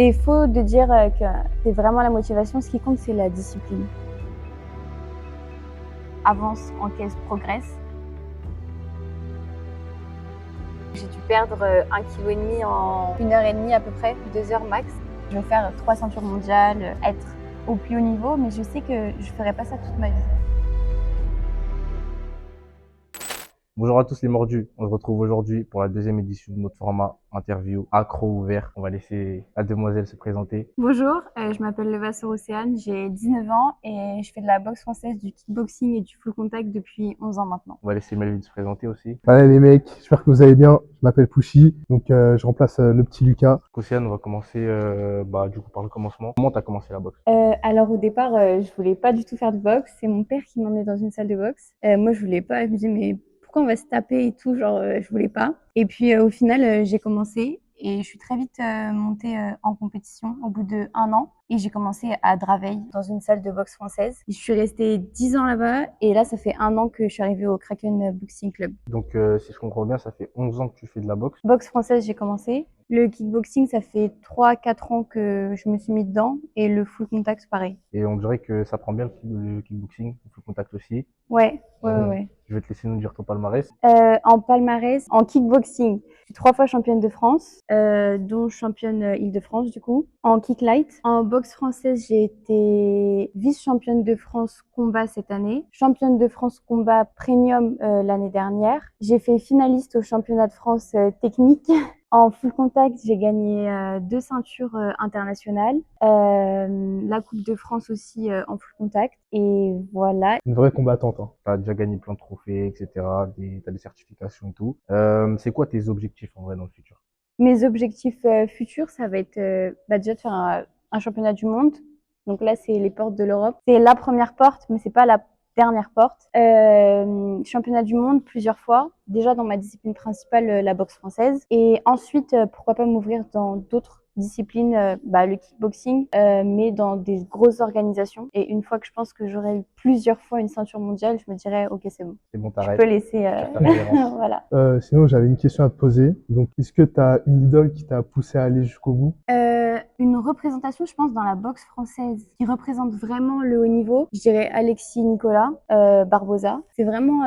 C'est faux de dire que c'est vraiment la motivation. Ce qui compte, c'est la discipline. Avance, encaisse, progresse. J'ai dû perdre 1,5 kg en 1h30 à peu près, 2 heures max. Je veux faire 3 ceintures mondiales, être au plus haut niveau, mais je sais que je ne ferai pas ça toute ma vie. Bonjour à tous les mordus, on se retrouve aujourd'hui pour la deuxième édition de notre format interview accro ouvert. On va laisser la demoiselle se présenter. Bonjour, je m'appelle Levasseur Océane, j'ai 19 ans et je fais de la boxe française, du kickboxing et du full contact depuis 11 ans maintenant. On va laisser Melvin se présenter aussi. Allez les mecs, j'espère que vous allez bien. Je m'appelle Pouchy, donc je remplace le petit Lucas. Océane, on va commencer du coup par le commencement. Comment tu as commencé la boxe? Alors au départ, je voulais pas du tout faire de boxe. C'est mon père qui m'emmenait dans une salle de boxe. Moi, je voulais pas. Je me disais, mais pourquoi on va se taper et tout? Genre, je voulais pas. Et puis au final, j'ai commencé et je suis très vite montée en compétition au bout de 1 an. Et j'ai commencé à Draveil dans une salle de boxe française. Je suis restée 10 ans là-bas et là, ça fait 1 an que je suis arrivée au Kraken Boxing Club. Donc si je comprends bien, ça fait 11 ans que tu fais de la boxe. Boxe française, j'ai commencé. Le kickboxing, ça fait 3-4 ans que je me suis mis dedans. Et le full contact, pareil. Et on dirait que ça prend bien le kickboxing, le full contact aussi. Ouais. Je vais te laisser nous dire ton palmarès. En palmarès, en kickboxing, je suis 3 fois championne de France, dont championne Île-de-France du coup. En kick light, en boxe française, j'ai été vice-championne de France combat cette année, championne de France combat premium l'année dernière. J'ai fait finaliste au championnat de France technique. En full contact, j'ai gagné 2 ceintures internationales, la Coupe de France aussi en full contact. Et voilà. Une vraie combattante. Hein. Tu as déjà gagné plein de trophées, etc. Tu as des certifications et tout. C'est quoi tes objectifs en vrai dans le futur? Mes objectifs futurs, ça va être déjà de faire un championnat du monde. Donc là, c'est les portes de l'Europe. C'est la première porte, mais c'est pas la dernière porte. Championnat du monde plusieurs fois. Déjà dans ma discipline principale, la boxe française. Et ensuite, pourquoi pas m'ouvrir dans d'autres disciplines, le kickboxing, mais dans des grosses organisations. Et une fois que je pense que j'aurai eu plusieurs fois une ceinture mondiale, je me dirais, ok, c'est bon. C'est bon, Je t'arrêtes. peux laisser. Voilà. Sinon, j'avais une question à te poser. Donc, est-ce que tu as une idole qui t'a poussé à aller jusqu'au bout? Une représentation, je pense, dans la boxe française qui représente vraiment le haut niveau. Je dirais Alexis Nicolas Barbosa. C'est vraiment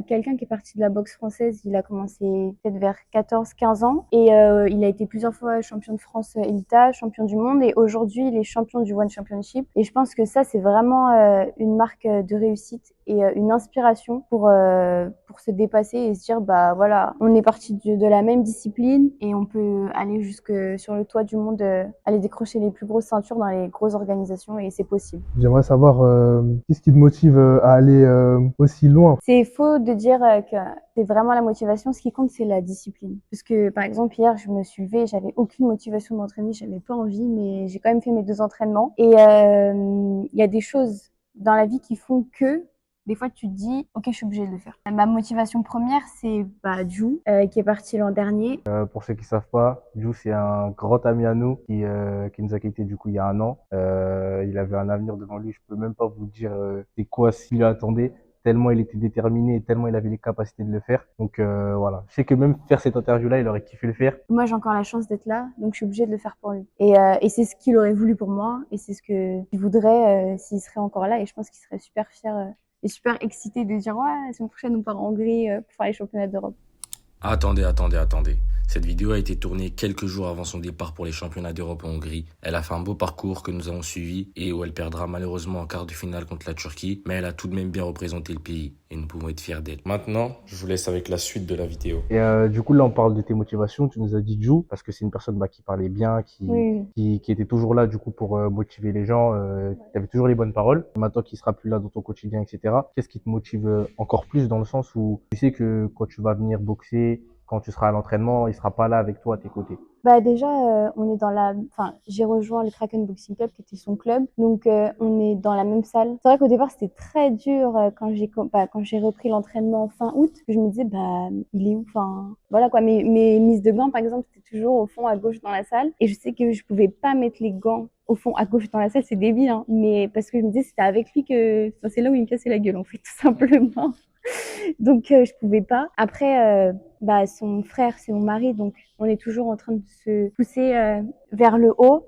quelqu'un qui est parti de la boxe française. Il a commencé peut-être vers 14-15 ans et il a été plusieurs fois champion de France Elita, champion du monde et aujourd'hui il est champion du One Championship. Et je pense que ça, c'est vraiment une marque de réussite et une inspiration pour se dépasser et se dire, bah voilà, on est parti de la même discipline et on peut aller jusque sur le toit du monde, aller décrocher les plus grosses ceintures dans les grosses organisations et c'est possible. J'aimerais savoir qu'est-ce qui te motive à aller aussi loin? C'est faux de dire que c'est vraiment la motivation. Ce qui compte, c'est la discipline. Parce que, par exemple, hier, je me suis levée, j'avais aucune motivation de m'entraîner, j'avais pas envie, mais j'ai quand même fait mes 2 entraînements. Et il y a des choses dans la vie qui font que des fois, tu te dis, ok, je suis obligée de le faire. Ma motivation première, c'est Ju, qui est parti l'an dernier. Pour ceux qui savent pas, Ju c'est un grand ami à nous qui nous a quittés du coup il y a 1 an. Il avait un avenir devant lui. Je peux même pas vous dire c'est quoi s'il lui attendait. Tellement il était déterminé et tellement il avait les capacités de le faire. Donc voilà. Je sais que même faire cette interview-là, il aurait kiffé le faire. Moi, j'ai encore la chance d'être là, donc je suis obligée de le faire pour lui. Et c'est ce qu'il aurait voulu pour moi, et c'est ce qu'il voudrait s'il serait encore là. Et je pense qu'il serait super fier et super excité de dire, ouais, la semaine prochaine, on part en Hongrie pour faire les championnats d'Europe. Attendez. Cette vidéo a été tournée quelques jours avant son départ pour les championnats d'Europe en Hongrie. Elle a fait un beau parcours que nous avons suivi et où elle perdra malheureusement en quart de finale contre la Turquie, mais elle a tout de même bien représenté le pays et nous pouvons être fiers d'elle. Maintenant, je vous laisse avec la suite de la vidéo. Et du coup là on parle de tes motivations. Tu nous as dit Ju parce que c'est une personne qui parlait bien, Oui. qui était toujours là du coup pour motiver les gens. Tu avais toujours les bonnes paroles. Maintenant qu'il sera plus là dans ton quotidien, etc. Qu'est-ce qui te motive encore plus dans le sens où tu sais que quand tu vas venir boxer, quand tu seras à l'entraînement, il sera pas là avec toi à tes côtés? Déjà, on est j'ai rejoint le Kraken Boxing Club qui était son club, donc on est dans la même salle. C'est vrai qu'au départ c'était très dur quand j'ai repris l'entraînement fin août, que je me disais il est où? Enfin voilà quoi. Mes mises de gants par exemple c'était toujours au fond à gauche dans la salle et je sais que je pouvais pas mettre les gants au fond à gauche dans la salle, c'est débile hein, mais parce que je me disais c'était avec lui que c'est là où il me cassait la gueule en fait tout simplement. Donc je pouvais pas. Après son frère c'est mon mari donc on est toujours en train de se pousser vers le haut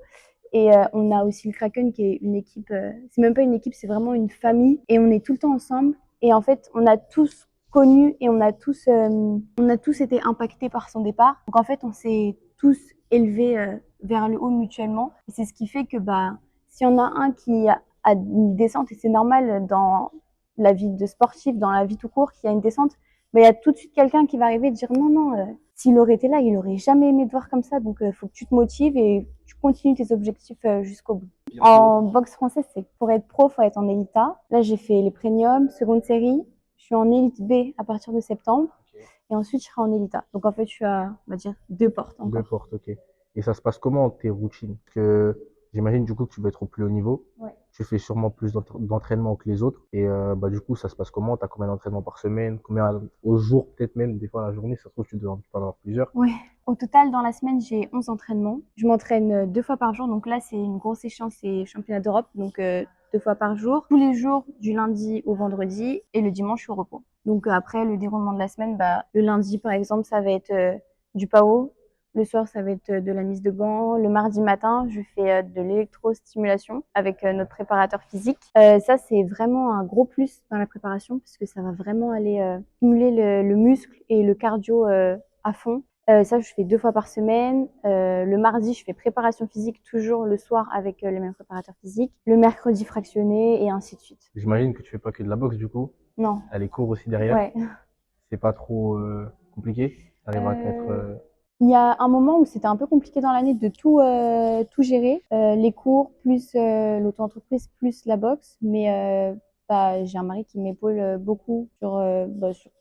Et on a aussi le Kraken qui est une équipe, c'est même pas une équipe, c'est vraiment une famille. Et on est tout le temps ensemble. Et en fait, on a tous connu et on a tous été impactés par son départ. Donc en fait, on s'est tous élevés vers le haut mutuellement. Et c'est ce qui fait que s'il y en a un qui a une descente, et c'est normal dans la vie de sportif, dans la vie tout court, qu'il y a une descente, mais il y a tout de suite quelqu'un qui va arriver et dire non, non, s'il aurait été là, il aurait jamais aimé te voir comme ça. Donc faut que tu te motives et tu continues tes objectifs jusqu'au bout. En boxe française, c'est pour être pro, faut être en élite A. Là, j'ai fait les premiums, seconde série. Je suis en élite B à partir de septembre. Ok. Et ensuite, je serai en élite A. Donc, en fait, je suis à, on va dire, 2 portes Deux encore. portes, ok. Et ça se passe comment tes routines? Parce que j'imagine du coup que tu vas être au plus haut niveau. Ouais. Tu fais sûrement plus d'entraînement que les autres. Et du coup, ça se passe comment? T'as combien d'entraînements par semaine? Combien au jour, peut-être même, des fois la journée, ça se trouve, tu dois en avoir plusieurs. Ouais. Au total, dans la semaine, j'ai 11 entraînements. Je m'entraîne 2 fois par jour. Donc là, c'est une grosse échéance, c'est championnat d'Europe. Donc 2 fois par jour. Tous les jours, du lundi au vendredi. Et le dimanche, je suis au repos. Donc après, le déroulement de la semaine, le lundi, par exemple, ça va être du PAO. Le soir, ça va être de la mise de gants. Le mardi matin, je fais de l'électrostimulation avec notre préparateur physique. Ça, c'est vraiment un gros plus dans la préparation parce que ça va vraiment aller stimuler le muscle et le cardio à fond. Ça, je fais 2 fois par semaine. Le mardi, je fais préparation physique toujours le soir avec le même préparateur physique. Le mercredi, fractionné et ainsi de suite. J'imagine que tu fais pas que de la boxe du coup. Non, T'as les cours aussi derrière. ouais. C'est pas trop compliqué. T'arrives à être. Il y a un moment où c'était un peu compliqué dans l'année de tout gérer, les cours plus l'auto-entreprise plus la boxe, mais j'ai un mari qui m'épaule beaucoup sur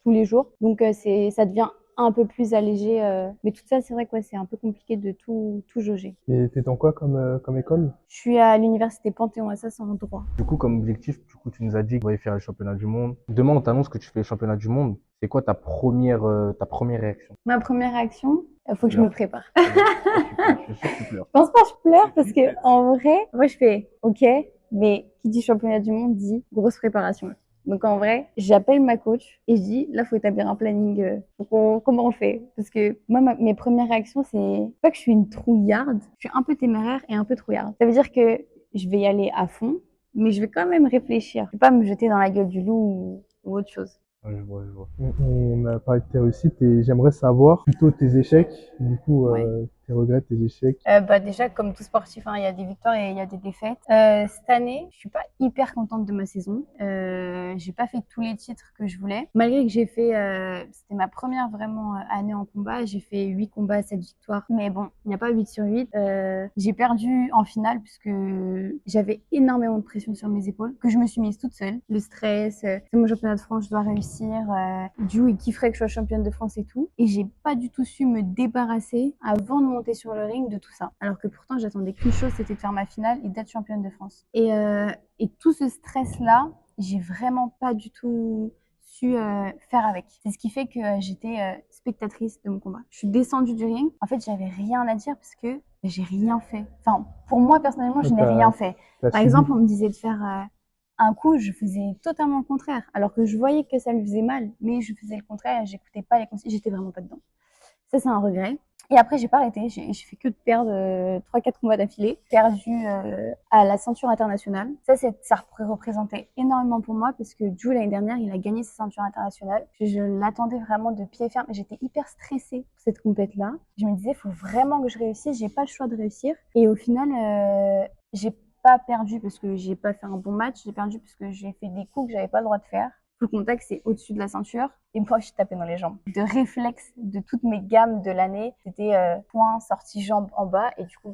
tous les jours, donc ça devient un peu plus allégé, mais tout ça c'est vrai que ouais, c'est un peu compliqué de tout jauger. Et t'es dans quoi comme école? Je suis à l'université Panthéon-Assas en droit. Du coup, comme objectif, du coup, tu nous as dit que vous allez faire le championnat du monde. Demain, on t'annonce que tu fais le championnat du monde. C'est quoi ta première réaction? Ma première réaction, il faut que je me prépare. Je suis sûr que tu pleures. Je pense pas que je pleure parce que en vrai, moi je fais OK, mais qui dit championnat du monde dit grosse préparation. Donc en vrai, j'appelle ma coach et je dis là faut établir un planning. Comment on fait? Parce que moi mes premières réactions c'est pas que je suis une trouillarde, je suis un peu téméraire et un peu trouillarde. Ça veut dire que je vais y aller à fond, mais je vais quand même réfléchir. Je vais pas me jeter dans la gueule du loup ou autre chose. Ouais, je vois, je vois. On a parlé de tes réussites et j'aimerais savoir plutôt tes échecs, du coup, Ouais. tes regrets, tes échecs. Déjà, comme tout sportif, hein, il y a des victoires et il y a des défaites. Cette année, je suis pas hyper contente de ma saison. J'ai pas fait tous les titres que je voulais. Malgré que j'ai fait, c'était ma première vraiment année en combat. J'ai fait 8 combats, 7 victoires. Mais bon, il n'y a pas 8 sur 8. J'ai perdu en finale puisque j'avais énormément de pression sur mes épaules, que je me suis mise toute seule. Le stress, c'est mon championnat de France, je dois réussir. Ju, il kifferait que je sois championne de France et tout. Et j'ai pas du tout su me débarrasser avant de monter sur le ring de tout ça. Alors que pourtant, j'attendais qu'une chose, c'était de faire ma finale et d'être championne de France. Et tout ce stress-là, j'ai vraiment pas du tout su faire avec. C'est ce qui fait que j'étais spectatrice de mon combat. Je suis descendue du ring. En fait, j'avais rien à dire parce que j'ai rien fait. Enfin, pour moi, personnellement, je n'ai rien fait. Par exemple, on me disait de faire un coup, je faisais totalement le contraire. Alors que je voyais que ça lui faisait mal, mais je faisais le contraire, j'écoutais pas les conseils, j'étais vraiment pas dedans. Ça, c'est un regret. Et après, j'ai pas arrêté. J'ai fait que de perdre 3-4 combats d'affilée. Perdu à la ceinture internationale. Ça représentait énormément pour moi parce que Ju, l'année dernière, il a gagné sa ceinture internationale. Je l'attendais vraiment de pied ferme. J'étais hyper stressée pour cette compète-là. Je me disais, il faut vraiment que je réussisse. J'ai pas le choix de réussir. Et au final, j'ai pas perdu parce que j'ai pas fait un bon match. J'ai perdu parce que j'ai fait des coups que j'avais pas le droit de faire. Le contact, c'est au-dessus de la ceinture. Et moi, je tapais dans les jambes. De réflexe de toutes mes gammes de l'année, c'était point, sortie, jambe en bas. Et du coup,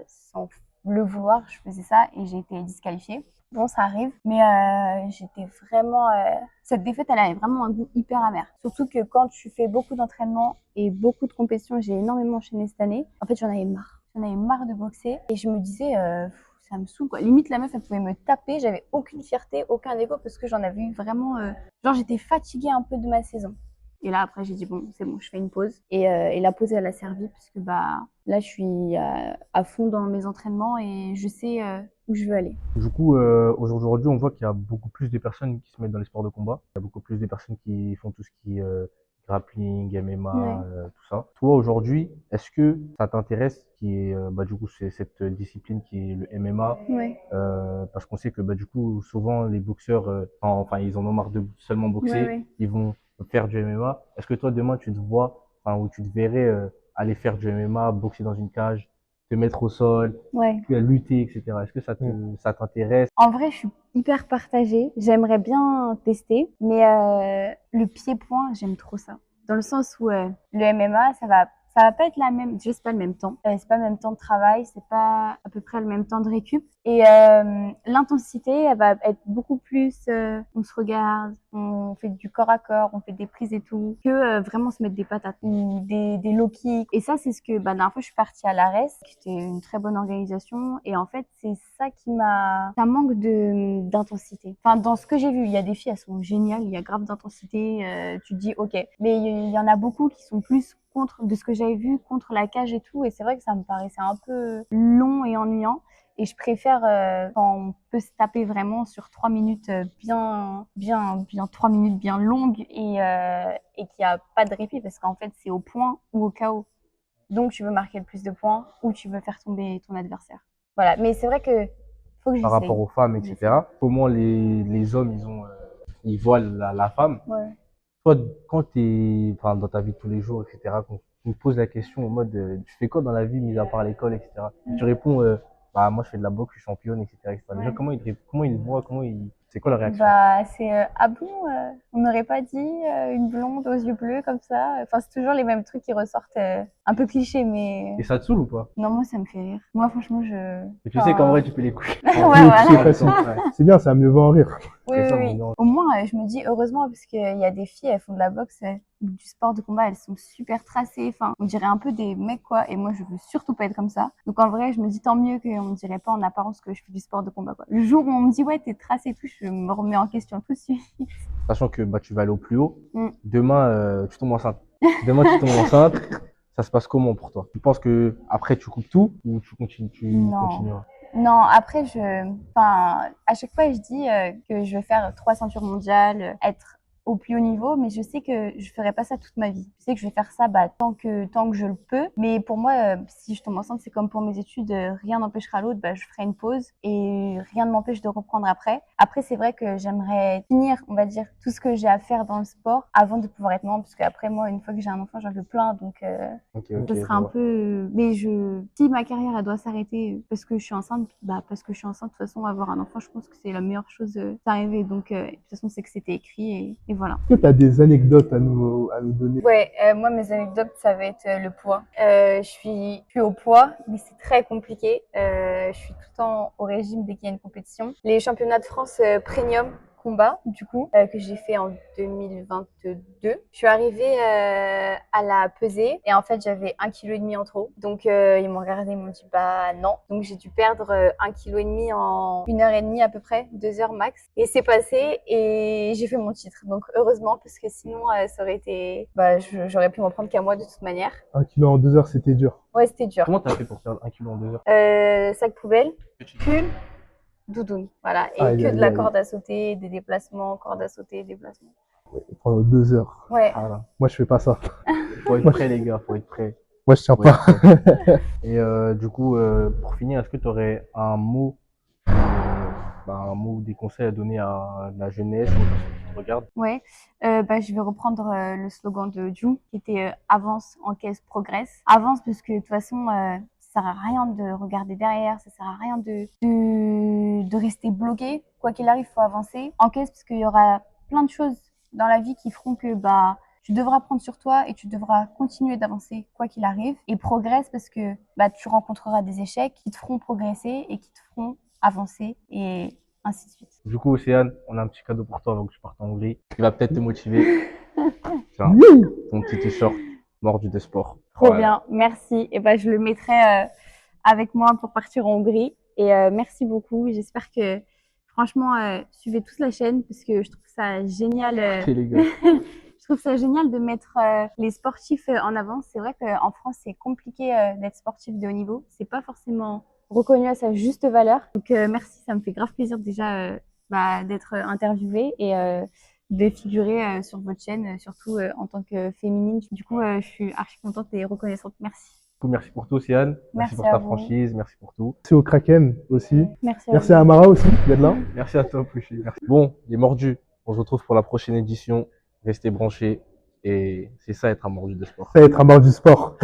sans le vouloir, je faisais ça et j'ai été disqualifiée. Bon, ça arrive. Mais j'étais vraiment... Cette défaite, elle avait vraiment un goût hyper amer. Surtout que quand tu fais beaucoup d'entraînement et beaucoup de compétitions, j'ai énormément enchaîné cette année. En fait, j'en avais marre. J'en avais marre de boxer. Et je me disais... ça me saoule quoi. Limite la meuf elle pouvait me taper, j'avais aucune fierté, aucun ego parce que j'en avais eu vraiment genre j'étais fatiguée un peu de ma saison. Et là après j'ai dit bon c'est bon je fais une pause et la pause elle a servi parce que là je suis à fond dans mes entraînements et je sais où je veux aller. Du coup, aujourd'hui, on voit qu'il y a beaucoup plus de personnes qui se mettent dans les sports de combat. Il y a beaucoup plus de personnes qui font tout ce qui est grappling, MMA, Ouais. tout ça. Toi, aujourd'hui, est-ce que ça t'intéresse qui est, du coup, c'est cette discipline qui est le MMA? Ouais. Parce qu'on sait que, du coup, souvent, les boxeurs, enfin, ils en ont marre de seulement Ouais, boxer, ouais. ils vont faire du MMA. Est-ce que toi, demain, tu te vois, enfin, ou tu te verrais, aller faire du MMA, boxer dans une cage, te mettre au sol, Ouais. lutter, etc. Est-ce que ça t'intéresse? En vrai, je suis hyper partagée. J'aimerais bien tester, mais le pied-point, j'aime trop ça. Dans le sens où le MMA, ça va pas être la même, déjà c'est pas le même temps. C'est pas le même temps de travail, c'est pas à peu près le même temps de récup. Et l'intensité, elle va être beaucoup plus, on se regarde, on fait du corps à corps, on fait des prises et tout, que vraiment se mettre des patates ou des low kicks. Et ça, c'est ce que, la dernière fois, je suis partie à l'ARES, qui était une très bonne organisation. Et en fait, c'est ça ça manque d'intensité. Enfin, dans ce que j'ai vu, il y a des filles, elles sont géniales, il y a grave d'intensité, tu te dis, ok. Mais il y en a beaucoup qui sont plus contre, de ce que j'avais vu, contre la cage et tout. Et c'est vrai que ça me paraissait un peu long et ennuyant. Et je préfère quand on peut se taper vraiment sur 3 minutes 3 minutes bien longues et qu'il n'y a pas de répit parce qu'en fait c'est au point ou au KO. Donc tu veux marquer le plus de points ou tu veux faire tomber ton adversaire. Voilà, mais c'est vrai que faut que Par rapport j'essaye. aux femmes, J'essaye. etc. Comment les hommes, ils voient la femme. Ouais. Toi, quand enfin, dans ta vie de tous les jours, etc., qu'on me pose la question en mode, tu fais quoi dans la vie, mis à part l'école, etc. Et tu réponds, moi, je fais de la boxe, je suis championne, etc., etc. Déjà, Ouais. comment ils voient, c'est quoi la réaction? C'est ah bon, on n'aurait pas dit une blonde aux yeux bleus comme ça. Enfin, c'est toujours les mêmes trucs qui ressortent, un peu clichés, mais Et ça te saoule ou pas? non, moi ça me fait rire. Moi, franchement, Et tu sais qu'en vrai, tu peux les coucher. Ouais, Les coucher voilà. facile. Ouais. C'est bien, ça me va en rire. Oui, Et oui, ça, oui. non. Au moins, je me dis heureusement parce qu'il y a des filles, elles font de la boxe, ou du sport de combat, elles sont super tracées. Enfin, on dirait un peu des mecs, quoi. Et moi, je veux surtout pas être comme ça. Donc, en vrai, je me dis tant mieux qu'on me dirait pas en apparence que je fais du sport de combat, quoi. Le jour où on me dit, ouais, t'es tracée et tout, je me remets en question tout de suite. Sachant que, tu vas aller au plus haut. Mm. Demain, tu tombes enceinte. Demain, tu tombes enceinte. Ça se passe comment pour toi? Tu penses que après tu coupes tout ou tu Non. continueras? Non, après, enfin, à chaque fois, je dis que je vais faire 3 ceintures mondiales, être au plus haut niveau, mais je sais que je ferai pas ça toute ma vie. Je sais que je vais faire ça tant que je le peux. Mais pour moi, si je tombe enceinte, c'est comme pour mes études, rien n'empêchera l'autre, je ferai une pause et rien ne m'empêche de reprendre après. Après, c'est vrai que j'aimerais finir, on va dire, tout ce que j'ai à faire dans le sport avant de pouvoir être maman, parce qu'après, moi, une fois que j'ai un enfant, j'en veux plein, donc Ok, ce je sera un vois. peu. Mais si ma carrière elle doit s'arrêter parce que je suis enceinte, parce que je suis enceinte. De toute façon, avoir un enfant, je pense que c'est la meilleure chose d'arriver. Donc, de toute façon, c'est que c'était écrit et voilà. Est-ce que tu as des anecdotes à nous donner? Ouais, moi, mes anecdotes, ça va être le poids. Je suis au poids, mais c'est très compliqué. Je suis tout le temps au régime dès qu'il y a une compétition. Les championnats de France premium combat, du coup, que j'ai fait en 2022. Je suis arrivée à la pesée et en fait, j'avais 1,5 kg en trop. Donc, ils m'ont regardé, ils m'ont dit, bah non. Donc, j'ai dû perdre 1,5 kg en 1 heure et demie à peu près, 2 heures max. Et c'est passé et j'ai fait mon titre. Donc, heureusement, parce que sinon, ça aurait été, j'aurais pu m'en prendre qu'à moi de toute manière. 1 kilo en 2 heures, c'était dur. Ouais, c'était dur. Comment t'as fait pour perdre 1 kilo en 2 heures? Sac poubelle, pull, doudoune, voilà. Et Aïe, que de aïe, la aïe. corde à sauter, des déplacements, corde à sauter, déplacements. Pendant 2 heures. Ouais. Voilà. Moi, je fais pas ça. Faut être prêt, les gars, faut être prêt. Moi, je tiens Faut pas. être prêt. Et du coup, pour finir, est-ce que tu aurais un mot ou des conseils à donner à la jeunesse, aux personnes qui te regardent? Ouais, je vais reprendre le slogan de Jung qui était avance, encaisse, progresse. Avance parce que de toute façon, ça sert à rien de regarder derrière, ça sert à rien de rester bloqué. Quoi qu'il arrive, faut avancer. Encaisse parce qu'il y aura plein de choses dans la vie qui feront que tu devras prendre sur toi et tu devras continuer d'avancer quoi qu'il arrive. Et progresse parce que tu rencontreras des échecs qui te feront progresser et qui te feront avancer et ainsi de suite. Du coup, Océane, on a un petit cadeau pour toi avant que tu partes en Hongrie. Il va peut-être te motiver. Tiens, ton petit t-shirt mordu de sport. Trop Voilà. bien, merci. Et je le mettrai avec moi pour partir en Hongrie. Et merci beaucoup. J'espère que, franchement, suivez tous la chaîne parce que je trouve ça génial. Ok, les gars. Je trouve ça génial de mettre les sportifs en avant. C'est vrai qu'en France, c'est compliqué d'être sportif de haut niveau. C'est pas forcément reconnu à sa juste valeur. Donc merci, ça me fait grave plaisir déjà d'être interviewée et de figurer sur votre chaîne, surtout en tant que féminine. Du coup, je suis archi contente et reconnaissante. Merci. Merci pour tout, Sian. Merci Merci pour à ta vous. franchise. Merci pour tout. Merci au Kraken aussi. Merci à Merci vous. à Amara aussi d'être là. Merci à toi, Pouchy. Merci. Bon, les mordus. On se retrouve pour la prochaine édition. Restez branchés. Et c'est ça être un mordu de sport. Ça va être un mort du sport.